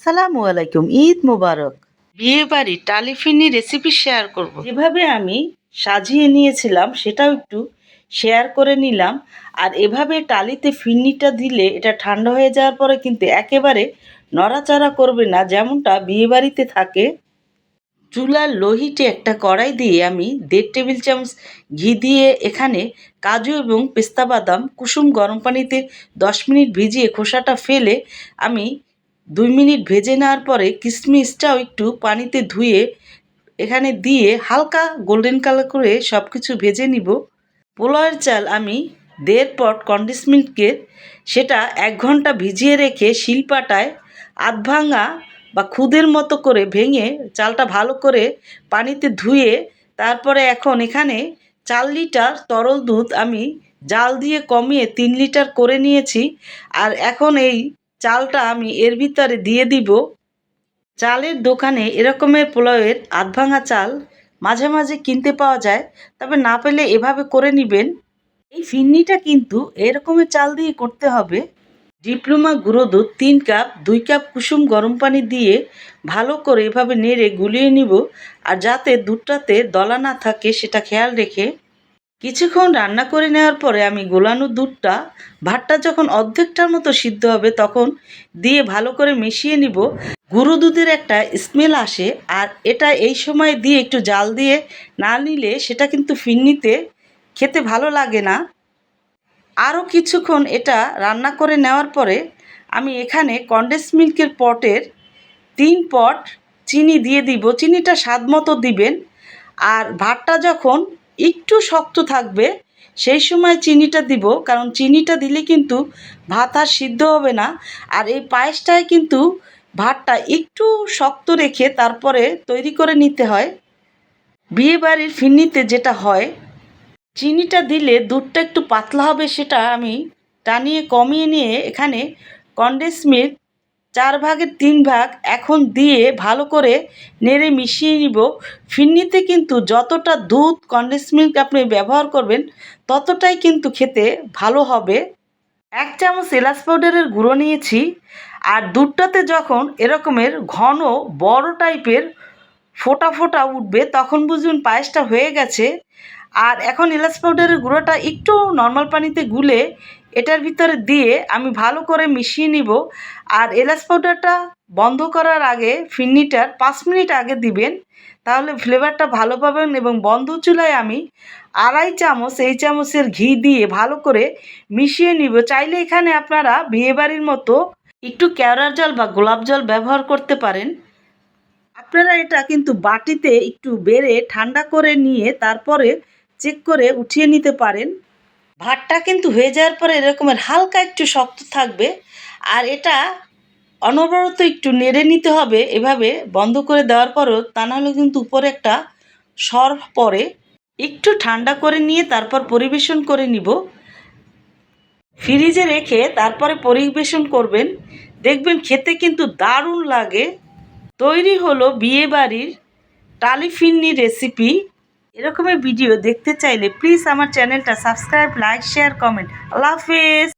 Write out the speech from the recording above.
আসসালামু আলাইকুম, ঈদ মুবারক। বিয়ে বাড়ির টালি ফিরনি রেসিপি শেয়ার করব। যেভাবে আমি সাজিয়ে নিয়েছিলাম সেটাও একটু শেয়ার করে নিলাম। আর এভাবে টালিতে ফিরনিটা দিলে এটা ঠান্ডা হয়ে যাওয়ার পরে কিন্তু একেবারে নড়াচড়া করবে না, যেমনটা বিয়ে বাড়িতে থাকে। চুলার লো হিটে একটা কড়াই দিয়ে আমি 1.5 টেবিল চামচ ঘি দিয়ে এখানে কাজু এবং পেস্তা বাদাম কুসুম গরম পানিতে 10 মিনিট ভিজিয়ে খোসাটা ফেলে আমি 2 মিনিট ভেজে নেওয়ার পরে কিশমিশটাও একটু পানিতে ধুয়ে এখানে দিয়ে হালকা গোল্ডেন কালার করে সব কিছু ভেজে নিব। পোলাওয়ের চাল আমি 1.5 পট কন্ডেন্স মিল্কের সেটা 1 ঘন্টা ভিজিয়ে রেখে শিলপাটায় আধ ভাঙা বা খুদের মতো করে ভেঙে চালটা ভালো করে পানিতে ধুয়ে তারপরে এখন এখানে 4 লিটার তরল দুধ আমি জাল দিয়ে কমিয়ে 3 লিটার করে নিয়েছি। আর এখন এই চালটা আমি এর ভিতরে দিয়ে দিব। চালের দোকানে এরকমের পোলাওয়ের আধ ভাঙা চাল মাঝে মাঝে কিনতে পাওয়া যায়, তবে না পেলে এভাবে করে নেবেন। এই ফিরনিটা কিন্তু এরকমের চাল দিয়ে করতে হবে। ডিপ্লোমা গুঁড়ো দুধ 3 কাপ, 2 কাপ কুসুম গরম পানি দিয়ে ভালো করে এভাবে নেড়ে গুলিয়ে নিব। আর যাতে দুধটাতে দলা না থাকে সেটা খেয়াল রেখে কিছুক্ষণ রান্না করে নেওয়ার পরে আমি গোলানো দুধটা ভাতটা যখন অর্ধেকটার মতো সিদ্ধ হবে তখন দিয়ে ভালো করে মিশিয়ে নিব। গুঁড়ো দুধের একটা স্মেল আসে, আর এটা এই সময় দিয়ে একটু জাল দিয়ে না নিলে সেটা কিন্তু ফিরনিতে খেতে ভালো লাগে না। আরও কিছুক্ষণ এটা রান্না করে নেওয়ার পরে আমি এখানে কন্ডেন্স মিল্কের পটের 3 পট চিনি দিয়ে দিব। চিনিটা স্বাদ মতো দিবেন। আর ভাতটা যখন একটু শক্ত থাকবে সেই সময় চিনিটা দিব, কারণ চিনিটা দিলে কিন্তু ভাত আর সিদ্ধ হবে না। আর এই পায়েসটায় কিন্তু ভাতটা একটু শক্ত রেখে তারপরে তৈরি করে নিতে হয়। বিয়েবাড়ির ফিরনিতে যেটা হয়, চিনিটা দিলে দুধটা একটু পাতলা হবে, সেটা আমি টানিয়ে কমিয়ে নিয়ে এখানে কন্ডেন্স মিল্ক 4 ভাগের 3 ভাগ এখন দিয়ে ভালো করে নেড়ে মিশিয়ে নিব। ফিরনিতে কিন্তু যতটা দুধ কন্ডেন্স মিল্ক আপনি ব্যবহার করবেন ততটাই কিন্তু খেতে ভালো হবে। 1 চামচ এলাচ পাউডারের গুঁড়ো নিয়েছি। আর দুধটাতে যখন এরকমের ঘন বড় টাইপের ফোঁটা ফোঁটা উঠবে তখন বুঝবেন পায়েসটা হয়ে গেছে। আর এখন এলাচ পাউডারের গুঁড়োটা একটু নর্মাল পানিতে গুলে এটার ভিতরে দিয়ে আমি ভালো করে মিশিয়ে নিব। আর এলাচ পাউডারটা বন্ধ করার আগে ফিরনিটার 5 মিনিট আগে দিবেন, তাহলে ফ্লেভারটা ভালো পাবেন। এবং বন্ধ চুলায় আমি 2.5 চামচ এই চামচের ঘি দিয়ে ভালো করে মিশিয়ে নিব। চাইলে এখানে আপনারা বিয়েবাড়ির মতো একটু কেওড়ার জল বা গোলাপ জল ব্যবহার করতে পারেন। আপনারা এটা কিন্তু বাটিতে একটু বেড়ে ঠান্ডা করে নিয়ে তারপরে চেক করে উঠিয়ে নিতে পারেন। ভাতটা কিন্তু হয়ে যাওয়ার পরে এরকমের হালকা একটু শক্ত থাকবে। আর এটা অনবরত একটু নেড়ে নিতে হবে এভাবে বন্ধ করে দেওয়ার পরও, তা নাহলে কিন্তু উপরে একটা সর পড়ে। একটু ঠান্ডা করে নিয়ে তারপর পরিবেশন করে নিব। ফ্রিজে রেখে তারপরে পরিবেশন করবেন, দেখবেন খেতে কিন্তু দারুণ লাগে। তৈরি হলো বিয়েবাড়ির টালি ফিরনি রেসিপি। এরকমের ভিডিও দেখতে চাইলে প্লিজ আমার চ্যানেলটা সাবস্ক্রাইব, লাইক, শেয়ার, কমেন্ট। আল্লাহ হাফেজ।